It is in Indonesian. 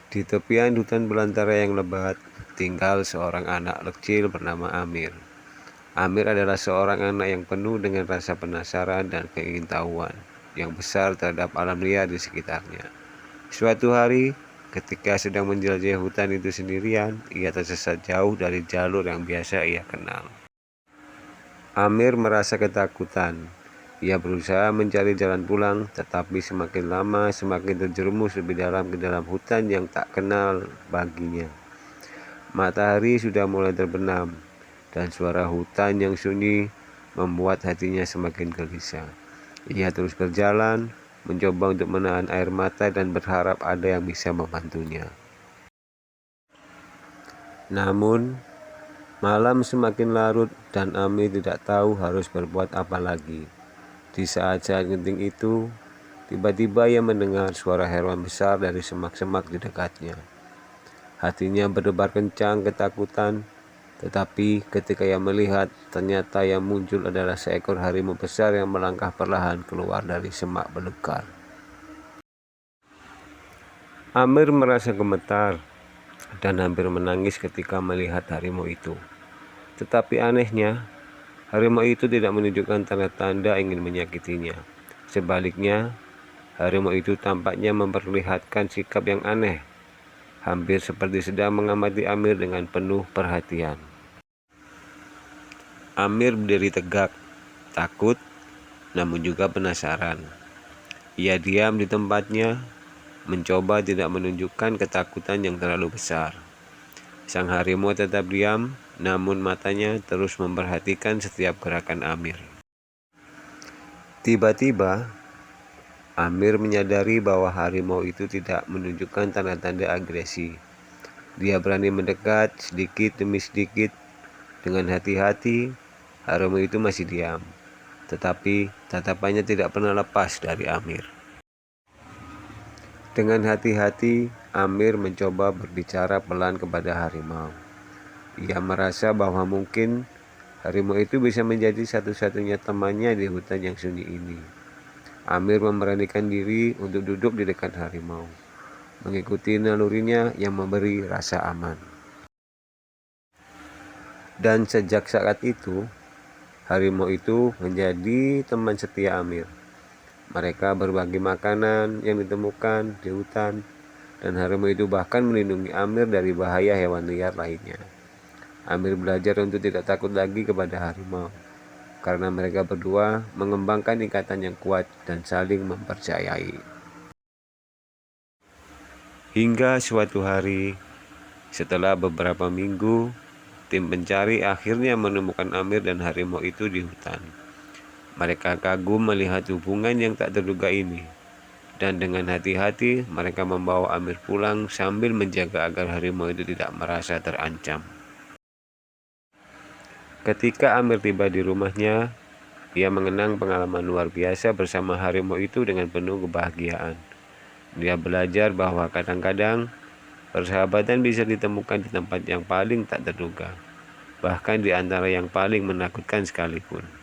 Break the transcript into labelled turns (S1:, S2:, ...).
S1: Di tepian hutan belantara yang lebat, tinggal seorang anak kecil bernama Amir. Amir adalah seorang anak yang penuh dengan rasa penasaran dan keingintahuan yang besar terhadap alam liar di sekitarnya. Suatu hari, ketika sedang menjelajahi hutan itu sendirian, ia tersesat jauh dari jalur yang biasa ia kenal. Amir merasa ketakutan. Ia berusaha mencari jalan pulang, tetapi semakin lama semakin terjerumus lebih dalam ke dalam hutan yang tak kenal baginya. Matahari sudah mulai terbenam, dan suara hutan yang sunyi membuat hatinya semakin gelisah. Ia terus berjalan, mencoba untuk menahan air mata dan berharap ada yang bisa membantunya. Namun, malam semakin larut dan Amir tidak tahu harus berbuat apa lagi. Di saat-saat genting itu, tiba-tiba ia mendengar suara hewan besar dari semak-semak di dekatnya. Hatinya berdebar kencang ketakutan, tetapi ketika ia melihat, ternyata yang muncul adalah seekor harimau besar yang melangkah perlahan keluar dari semak belukar. Amir merasa gemetar dan hampir menangis ketika melihat harimau itu. Tetapi anehnya, harimau itu tidak menunjukkan tanda-tanda ingin menyakitinya. Sebaliknya, harimau itu tampaknya memperlihatkan sikap yang aneh, hampir seperti sedang mengamati Amir dengan penuh perhatian. Amir berdiri tegak, takut, namun juga penasaran. Ia diam di tempatnya, mencoba tidak menunjukkan ketakutan yang terlalu besar. Sang harimau tetap diam, namun matanya terus memperhatikan setiap gerakan Amir. Tiba-tiba, Amir menyadari bahwa harimau itu tidak menunjukkan tanda-tanda agresi. Dia berani mendekat sedikit demi sedikit. Dengan hati-hati, harimau itu masih diam, tetapi tatapannya tidak pernah lepas dari Amir. Dengan hati-hati, Amir mencoba berbicara pelan kepada harimau. Ia merasa bahwa mungkin harimau itu bisa menjadi satu-satunya temannya di hutan yang sunyi ini. Amir memberanikan diri untuk duduk di dekat harimau, mengikuti nalurinya yang memberi rasa aman. Dan sejak saat itu, harimau itu menjadi teman setia Amir. Mereka berbagi makanan yang ditemukan di hutan, dan harimau itu bahkan melindungi Amir dari bahaya hewan liar lainnya. Amir belajar untuk tidak takut lagi kepada harimau, karena mereka berdua mengembangkan ikatan yang kuat dan saling mempercayai. Hingga suatu hari, setelah beberapa minggu, tim pencari akhirnya menemukan Amir dan harimau itu di hutan. Mereka kagum melihat hubungan yang tak terduga ini, dan dengan hati-hati mereka membawa Amir pulang sambil menjaga agar harimau itu tidak merasa terancam. Ketika Amir tiba di rumahnya, ia mengenang pengalaman luar biasa bersama harimau itu dengan penuh kebahagiaan. Dia belajar bahwa kadang-kadang persahabatan bisa ditemukan di tempat yang paling tak terduga, bahkan di antara yang paling menakutkan sekalipun.